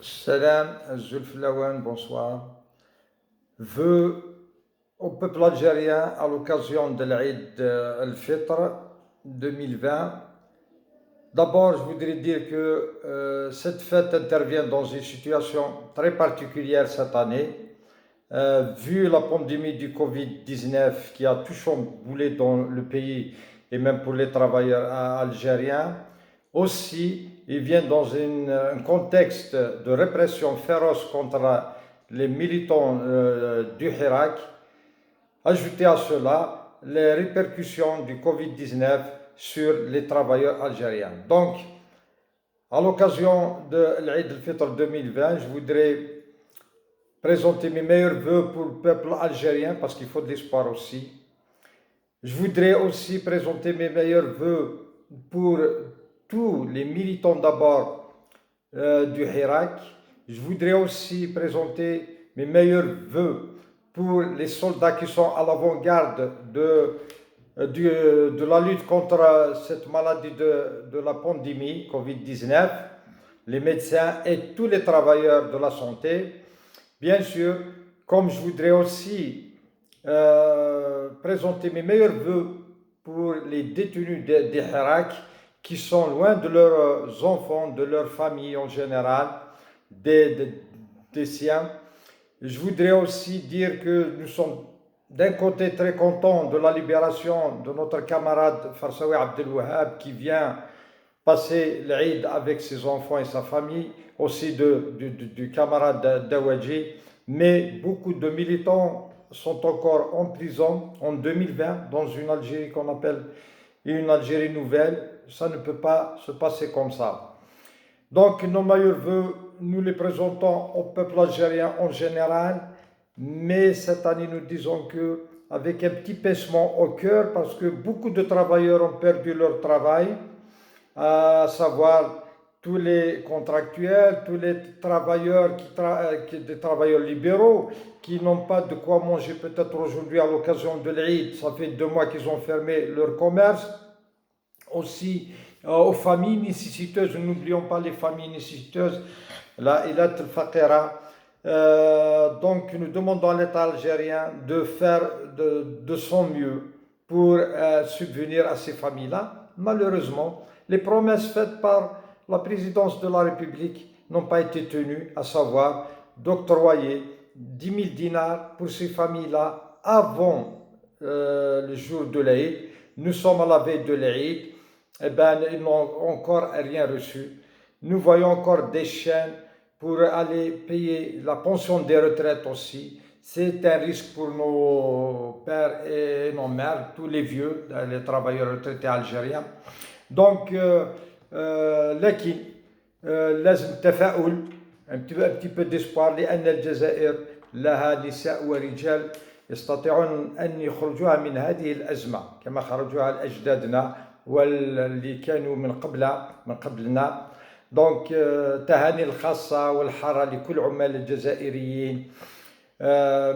Salam, Zulf Lawan, bonsoir. Vœux au peuple algérien à l'occasion de l'Aïd al-Fitr 2020. D'abord, je voudrais dire que cette fête intervient dans une situation très particulière cette année. Vu la pandémie du Covid-19 qui a tout chamboulé dans le pays et même pour les travailleurs algériens, aussi, il vient dans un contexte de répression féroce contre les militants du Hirak. Ajoutez à cela les répercussions du Covid-19 sur les travailleurs algériens. Donc, à l'occasion de l'Aïd al-Fitr 2020, je voudrais présenter mes meilleurs vœux pour le peuple algérien parce qu'il faut de l'espoir aussi. Je voudrais aussi présenter mes meilleurs vœux pour tous les militants d'abord du Hirak. Je voudrais aussi présenter mes meilleurs vœux pour les soldats qui sont à l'avant-garde de la lutte contre cette maladie de la pandémie Covid-19, les médecins et tous les travailleurs de la santé. Bien sûr, comme je voudrais aussi présenter mes meilleurs vœux pour les détenus des Hirak qui sont loin de leurs enfants, de leurs familles en général, des siens. Je voudrais aussi dire que nous sommes d'un côté très contents de la libération de notre camarade Farsaoui Abdelwahab qui vient passer l'Aïd avec ses enfants et sa famille, aussi du camarade Dawadji, mais beaucoup de militants sont encore en prison en 2020 dans une Algérie qu'on appelle une Algérie nouvelle. Ça ne peut pas se passer comme ça. Donc nos meilleurs vœux, nous les présentons au peuple algérien en général, mais cette année nous disons que avec un petit pincement au cœur parce que beaucoup de travailleurs ont perdu leur travail, à savoir tous les contractuels, tous les travailleurs des travailleurs libéraux qui n'ont pas de quoi manger peut-être aujourd'hui à l'occasion de l'Aïd. Ça fait 2 mois qu'ils ont fermé leur commerce. Aussi aux familles nécessiteuses, n'oublions pas les familles nécessiteuses, la ilat al-faqira. Donc nous demandons à l'État algérien de faire de son mieux pour subvenir à ces familles-là. Malheureusement, les promesses faites par la présidence de la République n'ont pas été tenues, à savoir d'octroyer 10 000 dinars pour ces familles-là avant le jour de l'Aïd. Nous sommes à la veille de l'Aïd, eh ben, ils n'ont encore rien reçu. Nous voyons encore des chaînes pour aller payer la pension des retraites aussi. C'est un risque pour nos pères et nos mères, tous les vieux, les travailleurs retraités algériens. Donc, لكن لازم تفاؤل un petit peu d'espoir لأن الجزائر لها نساء ورجال يستطيعون أن يخرجوها من هذه الأزمة كما خرجوها أجدادنا واللي كانوا من قبلنا. دونك تهاني الخاصة والحارة لكل عمال الجزائريين،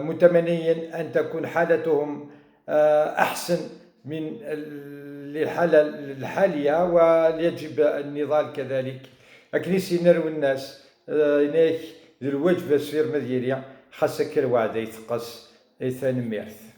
متمنيا أن تكون حالتهم أحسن من الحالة الحالية، ويجب النضال كذلك. أكنيسي نرو الناس هناك الوجبة سفير مديرية خاصة كل واحد يتقص ثاني ميرث.